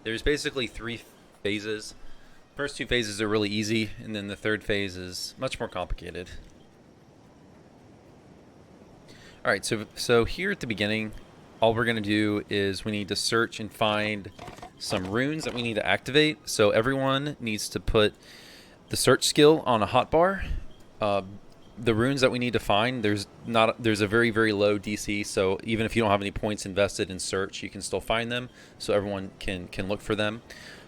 There's basically three phases. First two phases are really easy, and then the third phase is much more complicated. All right, so here at the beginning, all we're going to do is we need to search and find some runes that we need to activate. So everyone needs to put the search skill on a hotbar. The runes that we need to find, there's a very low DC, so even if you don't have any points invested in search, you can still find them, so everyone can look for them.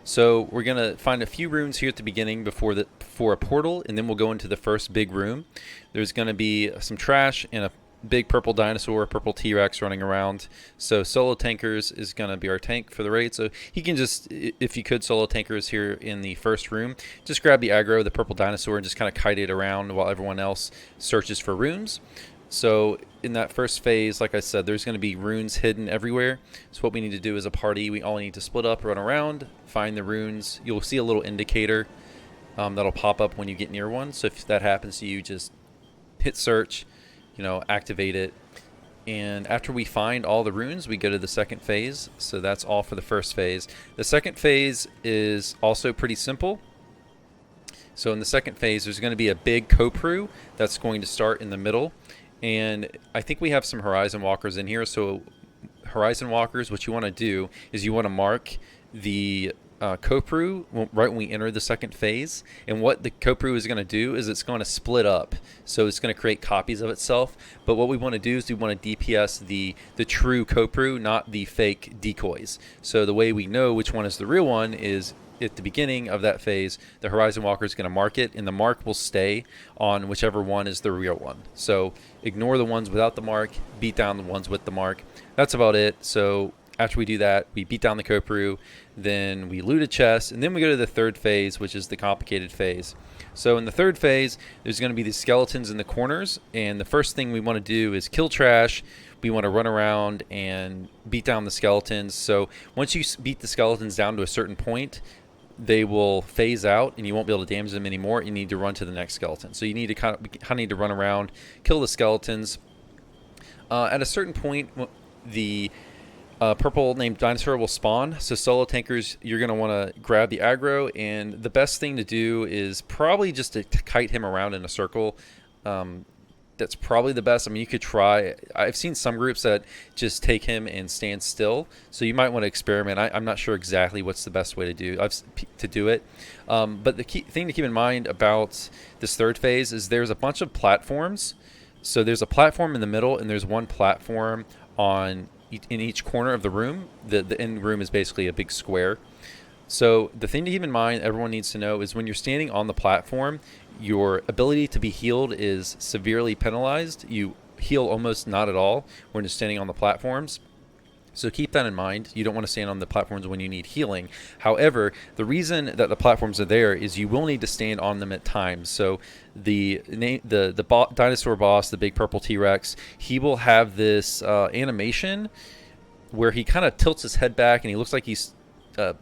So we're gonna find a few runes here at the beginning before a portal, and then we'll go into the first big room. There's gonna be some trash and a big purple dinosaur, purple T-Rex running around. So Solo Tankers is going to be our tank for the raid. So he can just, if you could, Solo Tankers here in the first room, just grab the aggro, the purple dinosaur, and just kind of kite it around while everyone else searches for runes. So in that first phase, like I said, there's going to be runes hidden everywhere. So what we need to do as a party, we all need to split up, run around, find the runes. You'll see a little indicator that'll pop up when you get near one. So if that happens to you, just hit search, activate it. And after we find all the runes, we go to the second phase. So that's all for the first phase. The second phase is also pretty simple. So in the second phase, there's going to be a big Kopru that's going to start in the middle. And I think we have some Horizon Walkers in here. So Horizon Walkers, what you want to do is you want to mark the Kopru right when we enter the second phase. And what the Kopru is going to do is it's going to split up. So it's going to create copies of itself. But what we want to do is we want to DPS the true Kopru, not the fake decoys. So the way we know which one is the real one is at the beginning of that phase, the Horizon Walker is going to mark it, and the mark will stay on whichever one is the real one. So ignore the ones without the mark, beat down the ones with the mark. That's about it. So after we do that, we beat down the Kopru, then we loot a chest, and then we go to the third phase, which is the complicated phase. So in the third phase, there's going to be the skeletons in the corners, and the first thing we want to do is kill trash. We want to run around and beat down the skeletons. So once you beat the skeletons down to a certain point, they will phase out and you won't be able to damage them anymore. You need to run to the next skeleton. So you need to kind of need to run around, kill the skeletons. At a certain point, the purple named dinosaur will spawn. So Solo Tankers, you're going to want to grab the aggro, and the best thing to do is probably just to kite him around in a circle. That's probably the best. I mean, you could try. I've seen some groups that just take him and stand still. So you might want to experiment. I'm not sure exactly what's the best way to do it. But the key thing to keep in mind about this third phase is there's a bunch of platforms. So there's a platform in the middle, and there's one platform in each corner of the room. The end room is basically a big square. So the thing to keep in mind, everyone needs to know, is when you're standing on the platform, your ability to be healed is severely penalized. You heal almost not at all when you're standing on the platforms. So keep that in mind. You don't want to stand on the platforms when you need healing. However, the reason that the platforms are there is you will need to stand on them at times. So the dinosaur boss, the big purple T-Rex, he will have this animation where he kind of tilts his head back and he looks like he's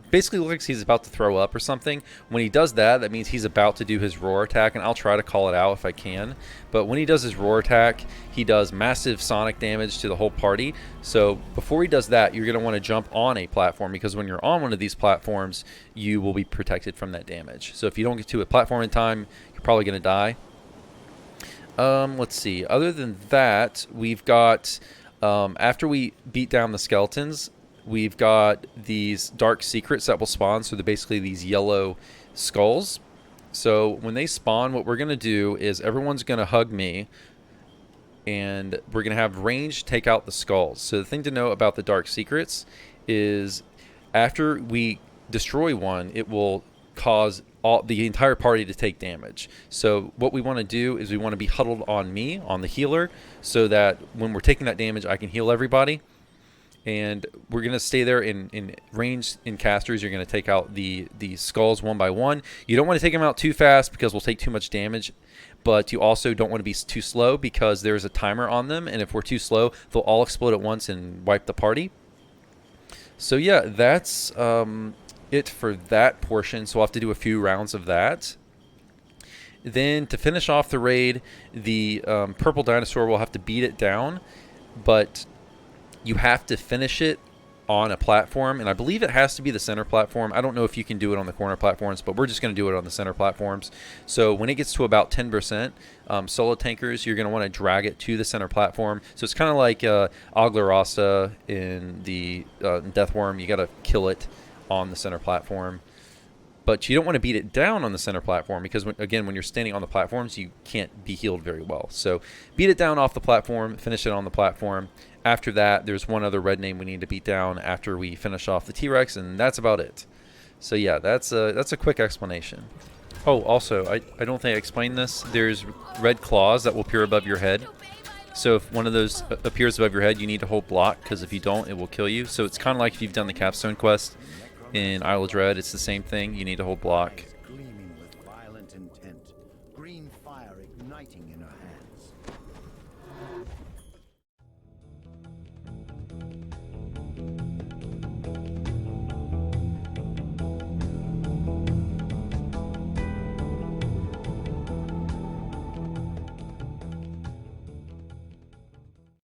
basically looks like he's about to throw up or something. When he does that, that means he's about to do his roar attack, and I'll try to call it out if I can. But when he does his roar attack, he does massive sonic damage to the whole party. So before he does that, you're going to want to jump on a platform, because when you're on one of these platforms, you will be protected from that damage. So if you don't get to a platform in time, you're probably going to die. Let's see. Other than that, we've got, after we beat down the skeletons, we've got these dark secrets that will spawn. So they're basically these yellow skulls. So when they spawn, what we're going to do is everyone's going to hug me, and we're going to have range take out the skulls. So the thing to know about the dark secrets is after we destroy one, it will cause the entire party to take damage. So what we want to do is we want to be huddled on me, on the healer, so that when we're taking that damage, I can heal everybody. And we're going to stay there in range in casters. You're going to take out the skulls one by one. You don't want to take them out too fast because we'll take too much damage. But you also don't want to be too slow because there's a timer on them. And if we're too slow, they'll all explode at once and wipe the party. So yeah, that's it for that portion. So we'll have to do a few rounds of that. Then to finish off the raid, the purple dinosaur will have to beat it down. But you have to finish it on a platform, and I believe it has to be the center platform. I don't know if you can do it on the corner platforms, but we're just going to do it on the center platforms. So when it gets to about 10%, solo tankers, you're going to want to drag it to the center platform. So it's kind of like Aglarasa in the Deathworm. You got to kill it on the center platform. But you don't want to beat it down on the center platform because, again, when you're standing on the platforms, you can't be healed very well. So beat it down off the platform, finish it on the platform. After that, there's one other red name we need to beat down after we finish off the T-Rex, and that's about it. So yeah, that's a quick explanation. Oh, also, I don't think I explained this. There's red claws that will appear above your head. So if one of those appears above your head, you need to hold block, because if you don't, it will kill you. So it's kind of like if you've done the capstone quest in Isle of Dread, it's the same thing. You need to hold block.